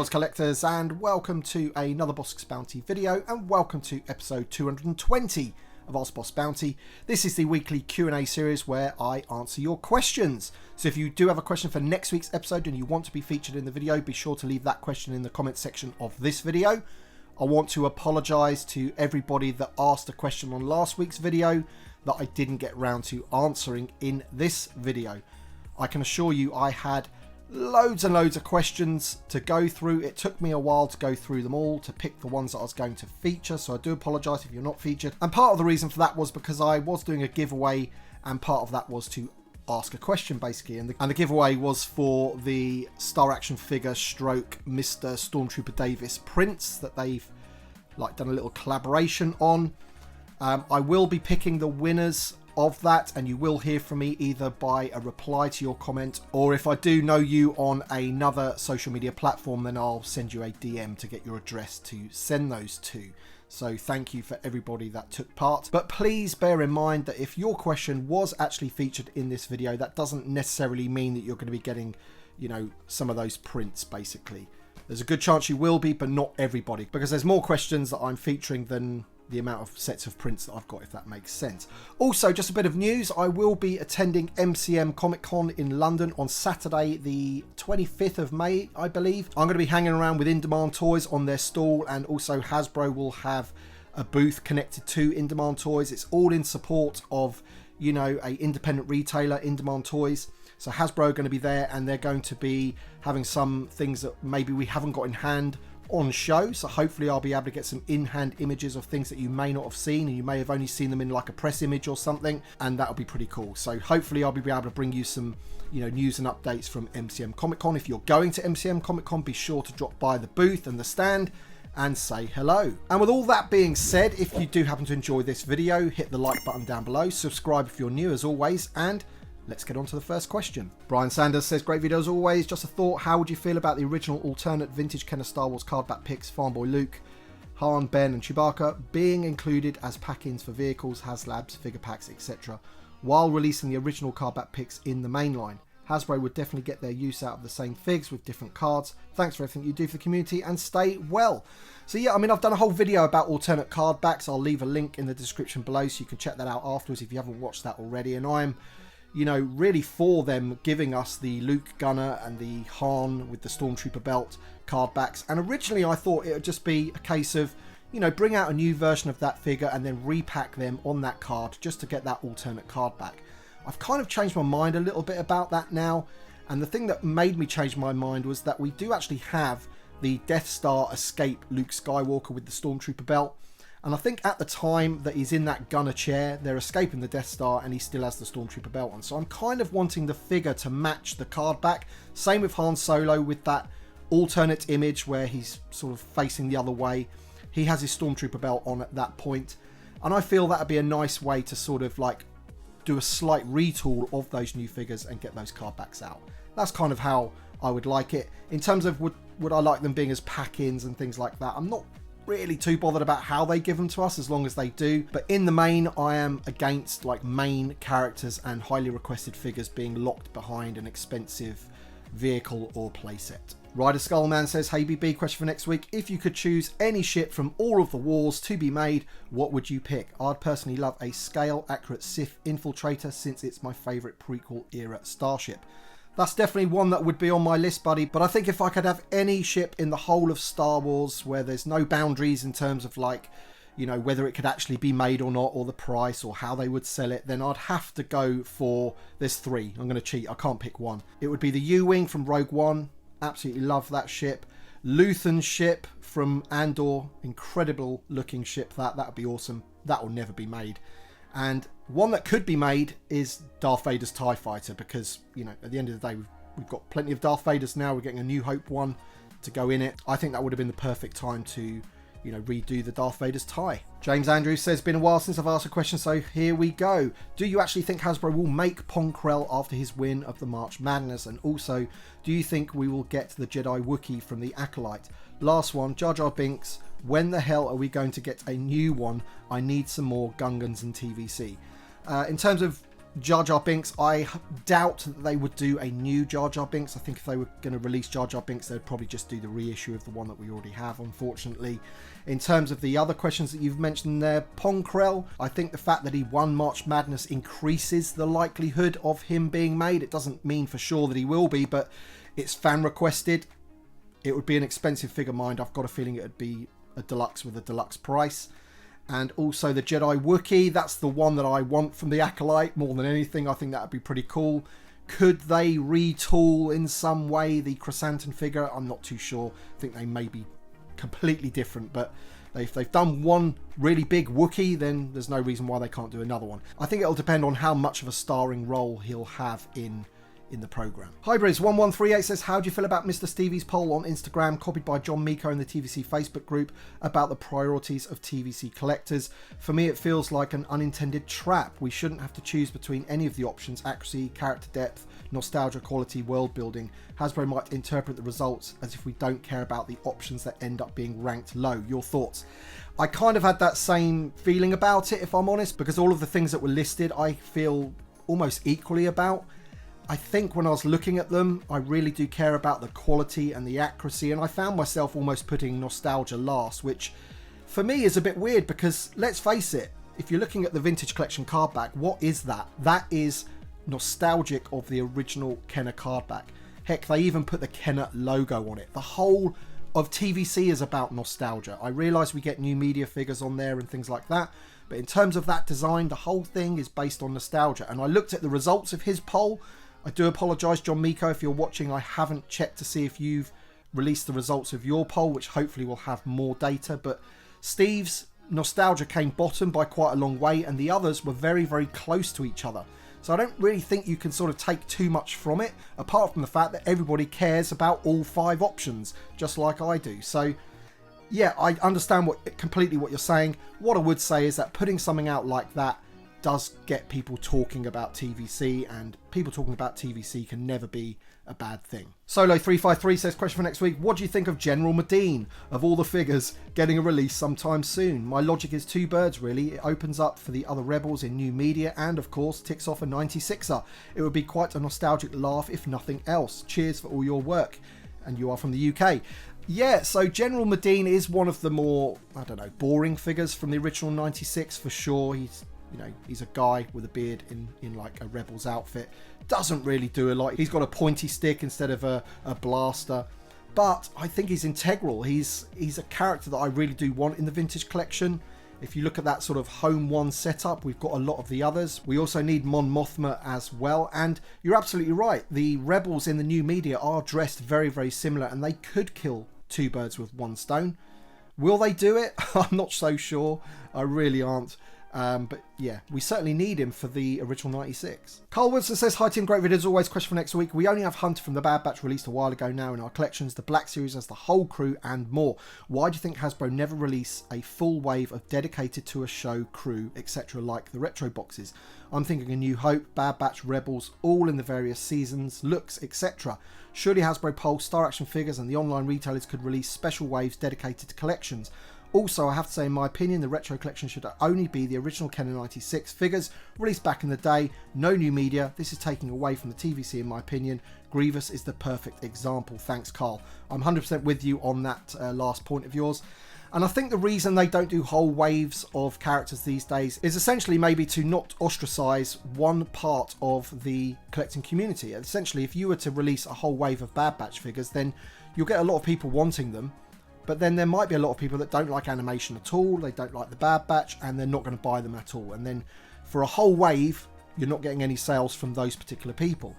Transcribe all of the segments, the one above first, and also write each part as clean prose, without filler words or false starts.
Bossk collectors, and welcome to another Bossk's Bounty video, and welcome to episode 220 of Ask Bossk Bounty. This is the weekly Q&A series where I answer your questions. So if you do have a question for next week's episode and you want to be featured in the video, be sure to leave that question in the comment section of this video. I want to apologise to everybody that asked a question on last week's video that I didn't get round to answering in this video. I can assure you I had loads and loads of questions to go through. It took me a while to go through them all to pick the ones that I was going to feature, so I do apologise if you're not featured. And part of the reason for that was because I was doing a giveaway, and part of that was to ask a question basically, and the giveaway was for the Star Action figure stroke Mr. Stormtrooper Davis prints that they've done a little collaboration on. I will be picking the winners of that, and you will hear from me either by a reply to your comment, or if I do know you on another social media platform, then I'll send you a DM to get your address to send those to. So thank you for everybody that took part. But please bear in mind that if your question was actually featured in this video, that doesn't necessarily mean that you're going to be getting, you know, some of those prints basically. There's a good chance you will be, but not everybody, because there's more questions that I'm featuring than the amount of sets of prints that I've got, if that makes sense. Also, just a bit of news, I will be attending MCM Comic Con in London on Saturday the 25th of May, I believe. I'm going to be hanging around with In Demand Toys on their stall, and also Hasbro will have a booth connected to In Demand Toys. It's all in support of, you know, a independent retailer, In Demand Toys. So Hasbro are going to be there, and they're going to be having some things that maybe we haven't got in hand on show, so hopefully I'll be able to get some in-hand images of things that you may not have seen, and you may have only seen them in like a press image or something, and that'll be pretty cool. So hopefully I'll be able to bring you some, you know, news and updates from MCM Comic Con. If you're going to MCM Comic Con, be sure to drop by the booth and the stand and say hello. And with all that being said, if you do happen to enjoy this video, hit the like button down below, subscribe if you're new as always, and let's get on to the first question. Brian Sanders says, great video as always. Just a thought, how would you feel about the original alternate vintage Kenner Star Wars card back picks, Farmboy Luke, Han, Ben and Chewbacca being included as pack-ins for vehicles, HASLABs, figure packs, etc. while releasing the original card back picks in the main line? Hasbro would definitely get their use out of the same figs with different cards. Thanks for everything you do for the community and stay well. So yeah, I mean, I've done a whole video about alternate card backs. I'll leave a link in the description below so you can check that out afterwards if you haven't watched that already. And I'm, you know, really for them giving us the Luke Gunner and the Han with the Stormtrooper belt card backs. And originally I thought it would just be a case of, you know, bring out a new version of that figure and then repack them on that card just to get that alternate card back. I've kind of changed my mind a little bit about that now. And the thing that made me change my mind was that we do actually have the Death Star escape Luke Skywalker with the Stormtrooper belt. And I think at the time that he's in that gunner chair, they're escaping the Death Star and he still has the Stormtrooper belt on. So I'm kind of wanting the figure to match the card back. Same with Han Solo with that alternate image where he's sort of facing the other way. He has his Stormtrooper belt on at that point. And I feel that would be a nice way to sort of like do a slight retool of those new figures and get those card backs out. That's kind of how I would like it. In terms of would I like them being as pack-ins and things like that, I'm not really too bothered about how they give them to us as long as they do. But in the main, I am against like main characters and highly requested figures being locked behind an expensive vehicle or playset. Rider Skullman says, hey BB, question for next week. If you could choose any ship from all of the wars to be made, what would you pick? I'd personally love a scale accurate Sith infiltrator since it's my favourite prequel era starship. That's definitely one that would be on my list, buddy. But I think if I could have any ship in the whole of Star Wars where there's no boundaries in terms of like, you know, whether it could actually be made or not, or the price, or how they would sell it, then I'd have to go for, there's three. I'm going to cheat. I can't pick one. It would be the U-Wing from Rogue One. Absolutely love that ship. Luthen's ship from Andor. Incredible looking ship. That would be awesome. That will never be made. And one that could be made is Darth Vader's TIE Fighter, because, you know, at the end of the day, we've got plenty of Darth Vaders now. We're getting a New Hope one to go in it. I think that would have been the perfect time to, you know, redo the Darth Vader's tie. James Andrews says, been a while since I've asked a question, so here we go. Do you actually think Hasbro will make Pong Krell after his win of the March Madness? And also, do you think we will get the Jedi Wookiee from the Acolyte? Last one, Jar Jar Binks. When the hell are we going to get a new one? I need some more Gungans and TVC. In terms of Jar Jar Binks, I doubt that they would do a new Jar Jar Binks. I think if they were going to release Jar Jar Binks, they'd probably just do the reissue of the one that we already have, unfortunately. In terms of the other questions that you've mentioned there, Ponkrell, I think the fact that he won March Madness increases the likelihood of him being made. It doesn't mean for sure that he will be, but it's fan requested. It would be an expensive figure, mind. I've got a feeling it would be a deluxe with a deluxe price. And also the Jedi Wookiee, that's the one that I want from the Acolyte more than anything. I think that would be pretty cool. Could they retool in some way the Chrysanthemum figure? I'm not too sure. I think they may be completely different, but if they've done one really big Wookiee, then there's no reason why they can't do another one. I think it'll depend on how much of a starring role he'll have in the program. Hybrids1138 says, how do you feel about Mr. Stevie's poll on Instagram, copied by John Miko in the TVC Facebook group, about the priorities of TVC collectors? For me, it feels like an unintended trap. We shouldn't have to choose between any of the options: accuracy, character depth, nostalgia, quality, world building. Hasbro might interpret the results as if we don't care about the options that end up being ranked low. Your thoughts? I kind of had that same feeling about it, if I'm honest, because all of the things that were listed I feel almost equally about. I think when I was looking at them, I really do care about the quality and the accuracy, and I found myself almost putting nostalgia last, which for me is a bit weird because, let's face it, if you're looking at the Vintage Collection card back, what is that? That is nostalgic of the original Kenner card back. Heck, they even put the Kenner logo on it. The whole of TVC is about nostalgia. I realise we get new media figures on there and things like that, but in terms of that design, the whole thing is based on nostalgia. And I looked at the results of his poll. I do apologise, John Miko, if you're watching. I haven't checked to see if you've released the results of your poll, which hopefully will have more data. But Steve's nostalgia came bottom by quite a long way, and the others were very, very close to each other. So I don't really think you can sort of take too much from it, apart from the fact that everybody cares about all 5 options, just like I do. So yeah, I understand completely what you're saying. What I would say is that putting something out like that does get people talking about TVC, and people talking about TVC can never be a bad thing. Solo353 says, question for next week: what do you think of General Madine? Of all the figures, getting a release sometime soon. My logic is 2 birds really. It opens up for the other Rebels in new media, and of course ticks off a 96er. It would be quite a nostalgic laugh if nothing else. Cheers for all your work. And you are from the UK. Yeah, so General Madine is one of the more, I don't know, boring figures from the original 96 for sure. He's a guy with a beard in like a Rebels outfit. Doesn't really do a lot. He's got a pointy stick instead of a blaster. But I think he's integral. He's a character that I really do want in the Vintage Collection. If you look at that sort of Home 1 setup, we've got a lot of the others. We also need Mon Mothma as well. And you're absolutely right. The Rebels in the new media are dressed very, very similar, and they could kill 2 birds with 1 stone. Will they do it? I'm not so sure. I really aren't. But yeah, we certainly need him for the original 96. Carl Wilson says, hi team, great video as always. Question for next week: we only have Hunter from the Bad Batch released a while ago now in our collections. The Black Series has the whole crew and more. Why do you think Hasbro never release a full wave of dedicated to a show, crew, etc. like the retro boxes? I'm thinking A New Hope, Bad Batch, Rebels, all in the various seasons, looks, etc. Surely Hasbro Pulse, Star Action Figures and the online retailers could release special waves dedicated to collections. Also, I have to say, in my opinion, the retro collection should only be the original Kenner 96 figures released back in the day. No new media. This is taking away from the TVC, in my opinion. Grievous is the perfect example. Thanks, Carl. I'm 100% with you on that last point of yours. And I think the reason they don't do whole waves of characters these days is essentially maybe to not ostracize one part of the collecting community. Essentially, if you were to release a whole wave of Bad Batch figures, then you'll get a lot of people wanting them. But then there might be a lot of people that don't like animation at all, they don't like the Bad Batch, and they're not going to buy them at all. And then for a whole wave, you're not getting any sales from those particular people.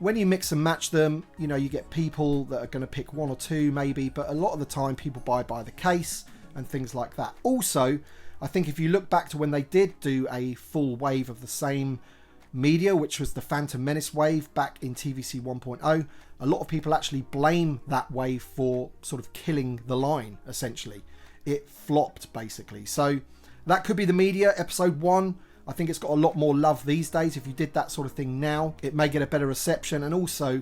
When you mix and match them, you get people that are going to pick 1 or 2 maybe, but a lot of the time people buy by the case and things like that. Also, I think if you look back to when they did do a full wave of the same media, which was the Phantom Menace wave back in TVC 1.0, a lot of people actually blame that wave for sort of killing the line, essentially. It flopped, basically. So that could be the media. Episode 1, I think it's got a lot more love these days. If you did that sort of thing now, it may get a better reception. And also,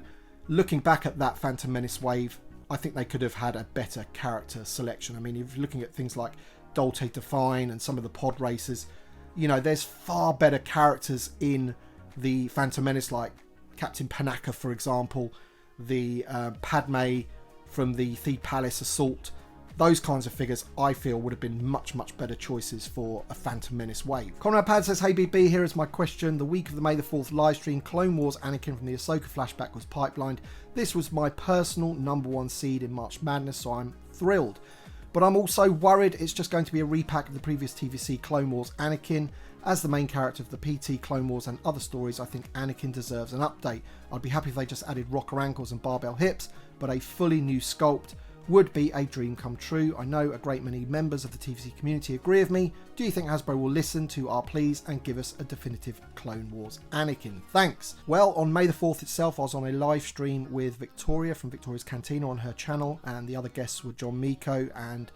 looking back at that Phantom Menace wave, I think they could have had a better character selection. I mean, if you're looking at things like Dolce Define and some of the pod racers, there's far better characters in the Phantom Menace, like Captain Panaka, for example, the Padme from the Theed Palace Assault. Those kinds of figures, I feel, would have been much, much better choices for a Phantom Menace wave. Conrad Pad says, hey BB, here is my question. The week of the May the 4th live stream, Clone Wars Anakin from the Ahsoka flashback was pipelined. This was my personal #1 seed in March Madness, so I'm thrilled. But I'm also worried it's just going to be a repack of the previous TVC Clone Wars Anakin. As the main character of the PT, Clone Wars and other stories, I think Anakin deserves an update. I'd be happy if they just added rocker ankles and barbell hips, but a fully new sculpt would be a dream come true. I know a great many members of the TVC community agree with me. Do you think Hasbro will listen to our pleas and give us a definitive Clone Wars Anakin? Thanks. Well, on May the 4th itself, I was on a live stream with Victoria from Victoria's Cantina on her channel, and the other guests were John Miko and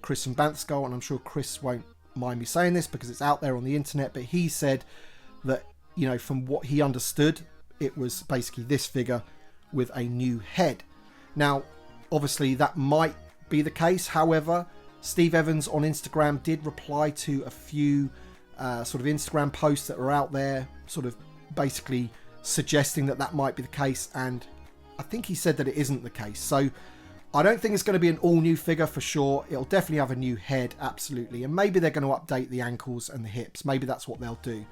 Chris from Banthskull, and I'm sure Chris won't mind me saying this because it's out there on the internet, but he said that, you know, from what he understood, it was basically this figure with a new head. Now, obviously, that might be the case. However, Steve Evans on Instagram did reply to a few sort of Instagram posts that are out there, sort of basically suggesting that that might be the case. And I think he said that it isn't the case. So I don't think it's going to be an all-new figure for sure. It'll definitely have a new head, absolutely. And maybe they're going to update the ankles and the hips. Maybe that's what they'll do.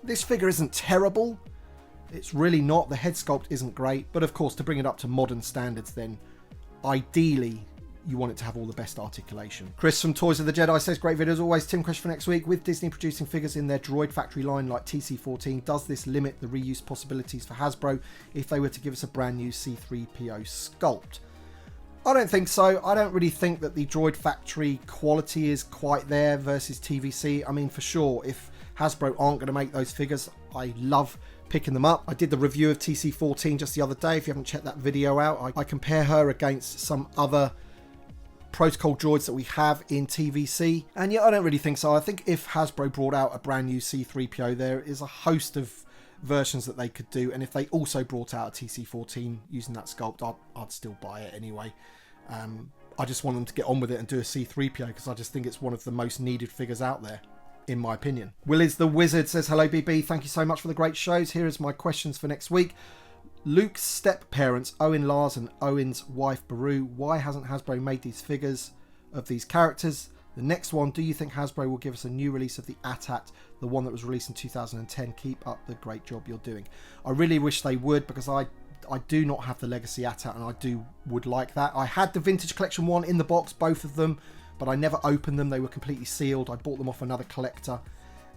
This figure isn't terrible. It's really not. The head sculpt isn't great. But of course, to bring it up to modern standards, then ideally you want it to have all the best articulation. Chris from Toys of the Jedi says, great video as always. Tim, question for next week. With Disney producing figures in their droid factory line like TC-14, does this limit the reuse possibilities for Hasbro if they were to give us a brand new C-3PO sculpt? I don't think so. I don't really think that the droid factory quality is quite there versus TVC. I mean, for sure, if Hasbro aren't going to make those figures, I love picking them up. I did the review of TC-14 just the other day. If you haven't checked that video out, I compare her against some other protocol droids that we have in TVC. And yeah, I don't really think so. I think if Hasbro brought out a brand new C-3PO, there is a host of versions that they could do. And if they also brought out a TC-14 using that sculpt, I'd still buy it anyway. I just want them to get on with it and do a C-3PO because I just think it's one of the most needed figures out there, in my opinion. Will is the Wizard says, hello BB, thank you so much for the great shows. Here is my questions for next week. Luke's step-parents, Owen Lars and Owen's wife Beru. Why hasn't Hasbro made these figures of these characters? The next one, do you think Hasbro will give us a new release of the AT-AT, the one that was released in 2010? Keep up the great job you're doing. I really wish they would, because I do not have the Legacy AT-AT, and I would like that. I had the Vintage Collection one in the box, both of them, but I never opened them. They were completely sealed. I bought them off another collector,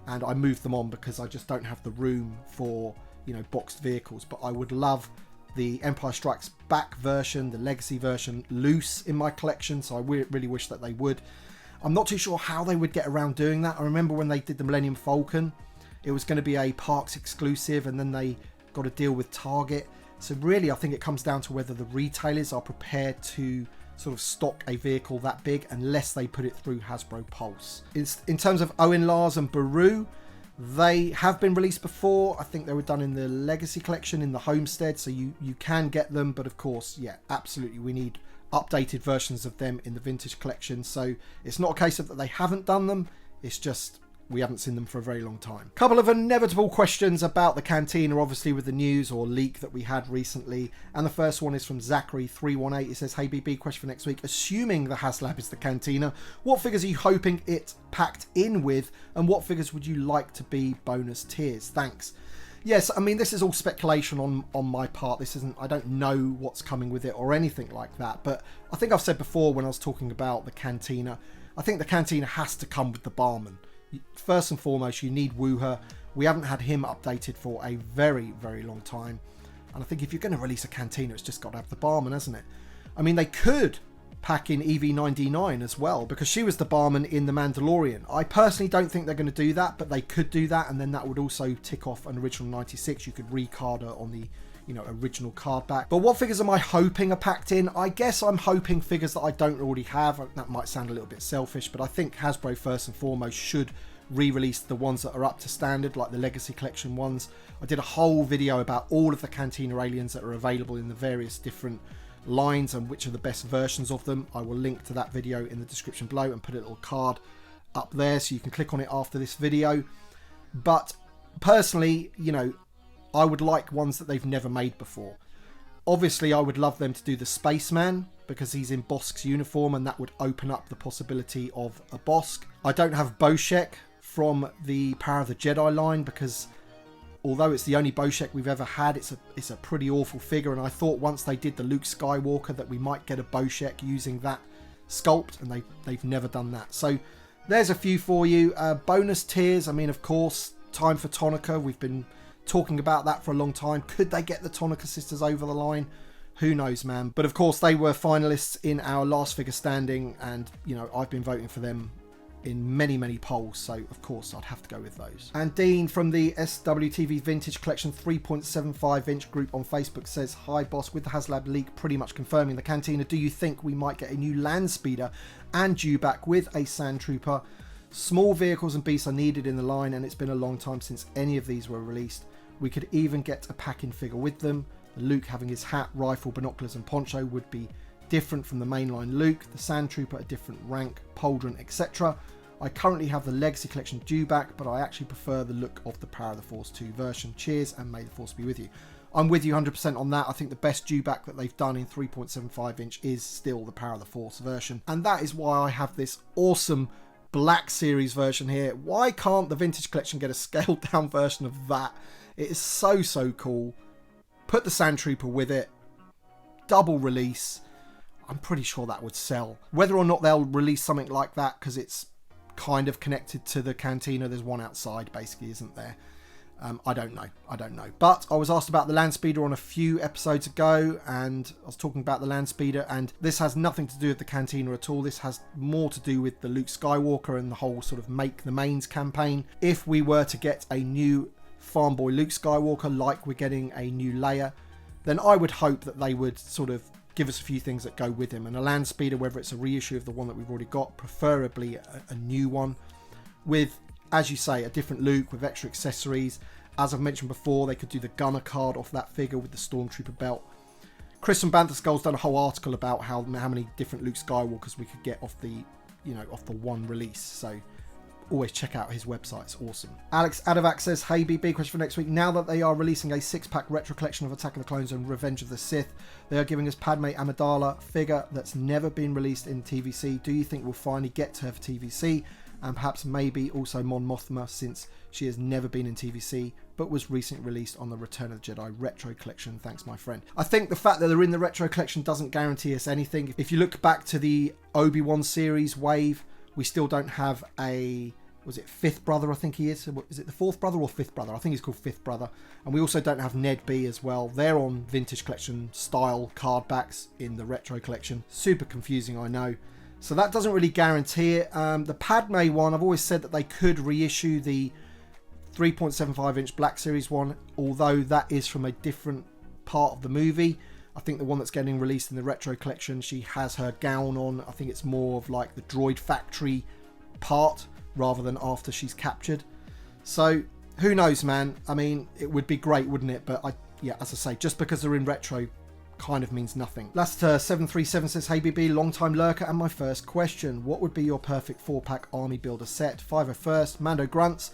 and I moved them on because I just don't have the room for, you know, boxed vehicles. But I would love the Empire Strikes Back version, the Legacy version, loose in my collection, so I really wish that they would. I'm not too sure how they would get around doing that. I remember when they did the Millennium Falcon, it was going to be a Parks exclusive, and then they got a deal with Target. So really, I think it comes down to whether the retailers are prepared to sort of stock a vehicle that big unless they put it through Hasbro Pulse. In terms of Owen Lars and Beru, they have been released before. I think they were done in the Legacy Collection in the Homestead, so you can get them. But of course, yeah, absolutely, we need updated versions of them in the Vintage Collection. So it's not a case of that they haven't done them, it's just we haven't seen them for a very long time. Couple of inevitable questions about the Cantina, obviously, with the news or leak that we had recently. And the first one is from Zachary318. It says, hey BB, question for next week. Assuming the HASLAB is the Cantina, what figures are you hoping it packed in with? And what figures would you like to be bonus tiers? Thanks. Yes, I mean, this is all speculation on my part. This isn't, I don't know what's coming with it or anything like that. But I think I've said before when I was talking about the Cantina, I think the Cantina has to come with the barman. First and foremost, you need Wooher. We haven't had him updated for a very, very long time. And I think if you're going to release a Cantina, it's just got to have the barman, hasn't it? I mean, they could pack in EV99 as well, because she was the barman in The Mandalorian. I personally don't think they're going to do that, but they could do that, and then that would also tick off an original 96. You could recard her on the, you know, original card back. But what figures am I hoping are packed in? I guess I'm hoping figures that I don't already have. That might sound a little bit selfish, but I think Hasbro first and foremost should re-release the ones that are up to standard, like the Legacy Collection ones. I did a whole video about all of the Cantina aliens that are available in the various different lines and which are the best versions of them. I will link to that video in the description below and put a little card up there so you can click on it after this video. But personally, you know, I would like ones that they've never made before. Obviously, I would love them to do the Spaceman because he's in Bossk's uniform, and that would open up the possibility of a Bossk. I don't have Bossk from the Power of the Jedi line because although it's the only Bossk we've ever had, it's a pretty awful figure, and I thought once they did the Luke Skywalker that we might get a Bossk using that sculpt, and they've never done that. So there's a few for you. Bonus tiers, I mean, of course, time for Tonica. We've been talking about that for a long time. Could they get the Tonica sisters over the line? Who knows, man. But of course, they were finalists in our last figure standing, and you know, I've been voting for them in many, many polls, so of course I'd have to go with those. And Dean from the SWTV Vintage Collection 3.75 inch group on Facebook says, hi Boss, with the HASLAB leak pretty much confirming the Cantina, do you think we might get a new Landspeeder and Dewback with a Sand Trooper? Small vehicles and beasts are needed in the line, and it's been a long time since any of these were released. We could even get a pack-in figure with them. Luke having his hat, rifle, binoculars and poncho would be different from the mainline Luke. The Sand Trooper a different rank, pauldron, etc. I currently have the Legacy Collection Dewback, but I actually prefer the look of the Power of the Force 2 version. Cheers, and may the Force be with you. I'm with you 100% on that. I think the best Dewback that they've done in 3.75 inch is still the Power of the Force version, and that is why I have this awesome Black Series version here. Why can't the Vintage Collection get a scaled down version of that? It is so cool. Put the Sand Trooper with it. Double release. I'm pretty sure that would sell. Whether or not they'll release something like that, because it's kind of connected to the Cantina. There's one outside, basically, isn't there? I don't know. But I was asked about the Landspeeder on a few episodes ago, and I was talking about the Landspeeder, and this has nothing to do with the Cantina at all. This has more to do with the Luke Skywalker and the whole sort of Make the Mains campaign. If we were to get a new Farm Boy Luke Skywalker, like we're getting a new Leia, then I would hope that they would sort of give us a few things that go with him. And a Landspeeder, whether it's a reissue of the one that we've already got, preferably a new one, with, as you say, a different Luke with extra accessories. As I've mentioned before, they could do the Gunner card off that figure with the Stormtrooper belt. Chris from Bantha Skull's done a whole article about how many different Luke Skywalkers we could get off the, off the one release. So always check out his website, it's awesome. Alex Adavac says, hey BB, question for next week. Now that they are releasing a 6-pack retro collection of Attack of the Clones and Revenge of the Sith, they are giving us Padme Amidala figure that's never been released in TVC. Do you think we'll finally get to her for TVC? And perhaps maybe also Mon Mothma, since she has never been in TVC but was recently released on the Return of the Jedi Retro Collection. Thanks, my friend. I think the fact that they're in the Retro Collection doesn't guarantee us anything. If you look back to the Obi-Wan series wave, we still don't have a, was it fifth brother, I think he is? Is it the fourth brother or fifth brother? I think he's called fifth brother. And we also don't have Ned B as well. They're on Vintage Collection style card backs in the Retro Collection. Super confusing, I know. So that doesn't really guarantee it. The Padme one, I've always said that they could reissue the 3.75 inch Black Series one, although that is from a different part of the movie. I think the one that's getting released in the Retro Collection, she has her gown on. I think it's more of like the droid factory part rather than after she's captured. So who knows, man? I mean, it would be great, wouldn't it? But yeah, as I say, just because they're in retro kind of means nothing. Last737 says, hey BB, long time lurker, and my first question, what would be your perfect 4-pack army builder set? 501st, Mando Grunts,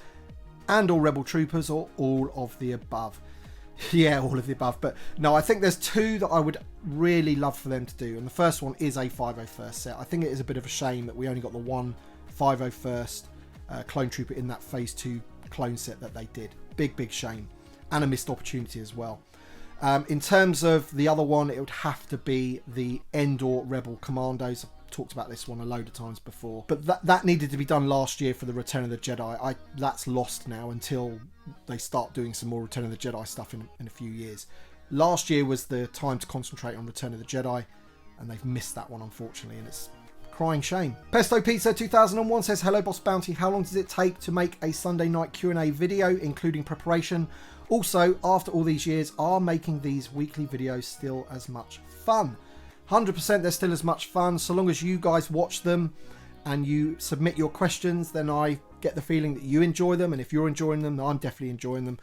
and all Rebel Troopers, or all of the above? Yeah, all of the above. But no, I think there's two that I would really love for them to do. And the first one is a 501st set. I think it is a bit of a shame that we only got the one 501st clone trooper in that phase 2 clone set that they did. Big shame. And a missed opportunity as well. In terms of the other one, it would have to be the Endor Rebel Commandos. I've talked about this one a load of times before. But that needed to be done last year for the Return of the Jedi. That's lost now until they start doing some more Return of the Jedi stuff in a few years. Last year was the time to concentrate on Return of the Jedi, and they've missed that one, unfortunately, and it's a crying shame. Pesto Pizza 2001 says, hello Boss Bounty, how long does it take to make a Sunday night Q&A video, including preparation? Also, after all these years, are making these weekly videos still as much fun? 100% they're still as much fun, so long as you guys watch them and you submit your questions, then I get the feeling that you enjoy them, and if you're enjoying them, then I'm definitely enjoying them.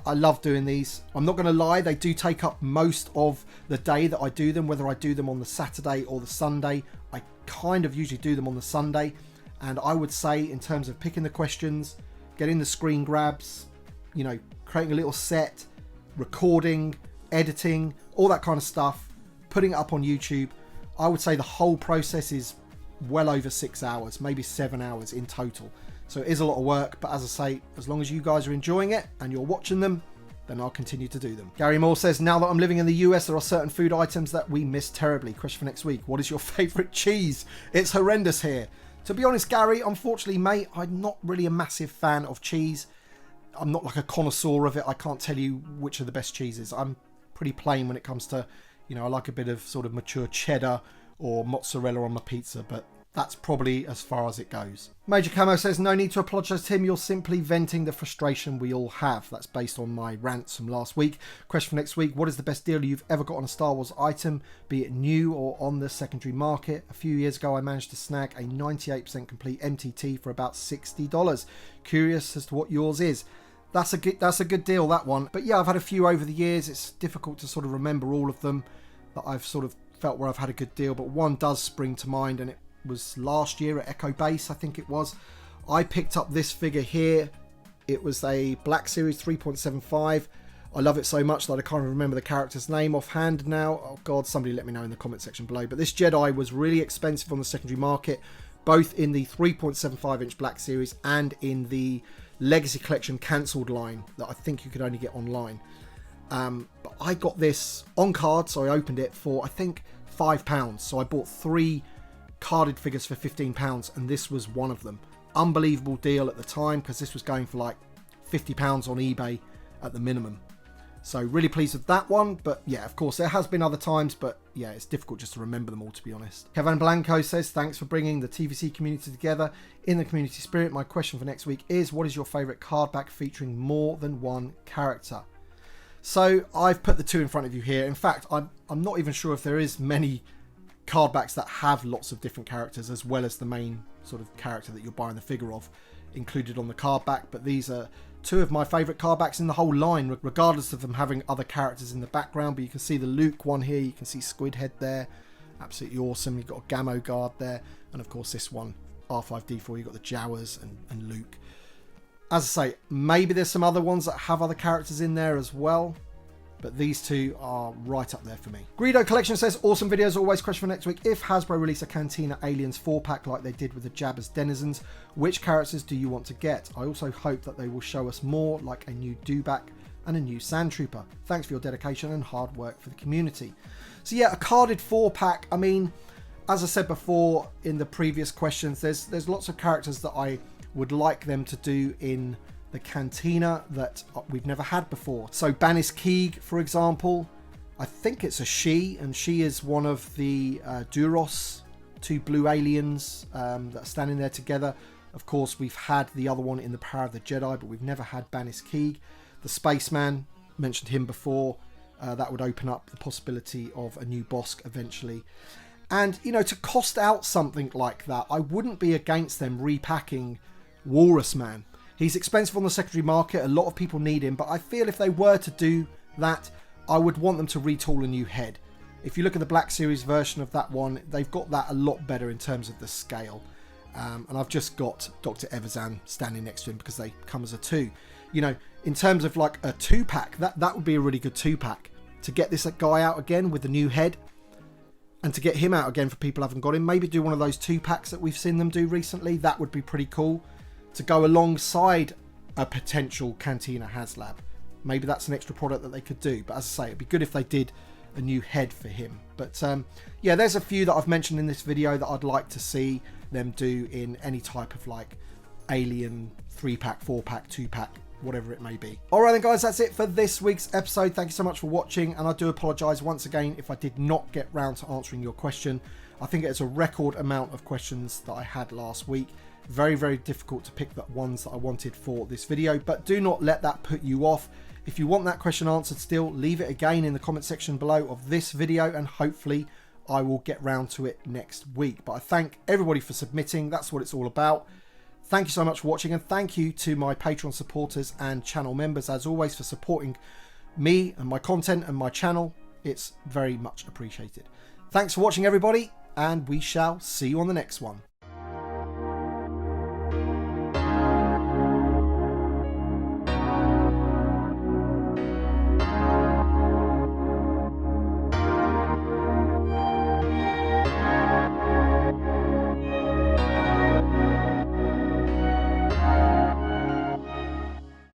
I love doing these. I'm not going to lie, they do take up most of the day that I do them, whether I do them on the Saturday or the Sunday. I kind of usually do them on the Sunday, and I would say in terms of picking the questions, getting the screen grabs, you know, creating a little set, recording, editing, all that kind of stuff, putting it up on YouTube. I would say the whole process is well over 6 hours, maybe 7 hours in total. So it is a lot of work, but as I say, as long as you guys are enjoying it and you're watching them, then I'll continue to do them. Gary Moore says, now that I'm living in the US, there are certain food items that we miss terribly. Question for next week. What is your favourite cheese? It's horrendous here. To be honest, Gary, unfortunately, mate, I'm not really a massive fan of cheese. I'm not like a connoisseur of it. I can't tell you which are the best cheeses. I'm pretty plain when it comes to, you know, I like a bit of sort of mature cheddar or mozzarella on my pizza, but that's probably as far as it goes. Major Camo says, no need to apologise, Tim. You're simply venting the frustration we all have. That's based on my rants from last week. Question for next week. What is the best deal you've ever got on a Star Wars item, be it new or on the secondary market? A few years ago, I managed to snag a 98% complete MTT for about $60. Curious as to what yours is. That's a good deal, that one. But yeah, I've had a few over the years. It's difficult to sort of remember all of them that I've sort of felt where I've had a good deal. But one does spring to mind, and it was last year at Echo Base, I think it was. I picked up this figure here. It was a Black Series 3.75. I love it so much that I can't remember the character's name offhand now. Oh God, somebody let me know in the comment section below. But this Jedi was really expensive on the secondary market, both in the 3.75 inch Black Series and in the Legacy Collection cancelled line that I think you could only get online. But I got this on card, so I opened it for, I think, £5. So I bought 3 carded figures for £15, and this was one of them. Unbelievable deal at the time, because this was going for like £50 on eBay at the minimum. So really pleased with that one. But yeah, of course, there has been other times, but yeah, it's difficult just to remember them all, to be honest. Kevin Blanco says, thanks for bringing the TVC community together in the community spirit. My question for next week is, what is your favourite card back featuring more than one character? So I've put the 2 in front of you here. In fact, I'm not even sure if there is many card backs that have lots of different characters, as well as the main sort of character that you're buying the figure of included on the card back. But these are 2 of my favourite card backs in the whole line, regardless of them having other characters in the background. But you can see the Luke one here, you can see Squid Head there, absolutely awesome. You've got a Gamma Guard there, and of course this one, R5D4, you've got the Jawas and Luke. As I say, maybe there's some other ones that have other characters in there as well, but these 2 are right up there for me. Greedo Collection says, awesome videos always. Question for next week. If Hasbro release a Cantina Aliens 4-pack like they did with the Jabba's Denizens, which characters do you want to get? I also hope that they will show us more, like a new Dewback and a new Sand Trooper. Thanks for your dedication and hard work for the community. So yeah, a carded 4-pack. I mean, as I said before in the previous questions, there's lots of characters that I would like them to do in the Cantina that we've never had before. So Banis Keeg, for example, I think it's a she, and she is one of the Duros, 2 blue aliens that are standing there together. Of course, we've had the other one in the Power of the Jedi, but we've never had Banis Keeg. The Spaceman, mentioned him before. That would open up the possibility of a new Bossk eventually. And, you know, to cost out something like that, I wouldn't be against them repacking Walrus Man. He's expensive on the secondary market. A lot of people need him, but I feel if they were to do that, I would want them to retool a new head. If you look at the Black Series version of that one, they've got that a lot better in terms of the scale. And I've just got Dr. Evazan standing next to him because they come as a 2. You know, in terms of like a 2-pack, that would be a really good 2-pack. To get this guy out again with the new head, and to get him out again for people who haven't got him, maybe do one of those 2-packs that we've seen them do recently. That would be pretty cool. To go alongside a potential Cantina HASLAB. Maybe that's an extra product that they could do. But as I say, it'd be good if they did a new head for him. But yeah, there's a few that I've mentioned in this video that I'd like to see them do in any type of like alien 3-pack, 4-pack, 2-pack, whatever it may be. Alright then guys, that's it for this week's episode. Thank you so much for watching, and I do apologise once again if I did not get round to answering your question. I think it's a record amount of questions that I had last week. Very, very difficult to pick the ones that I wanted for this video, but do not let that put you off. If you want that question answered still, leave it again in the comment section below of this video, and hopefully I will get round to it next week. But I thank everybody for submitting. That's what it's all about. Thank you so much for watching, and thank you to my Patreon supporters and channel members, as always, for supporting me and my content and my channel. It's very much appreciated. Thanks for watching, everybody, and we shall see you on the next one.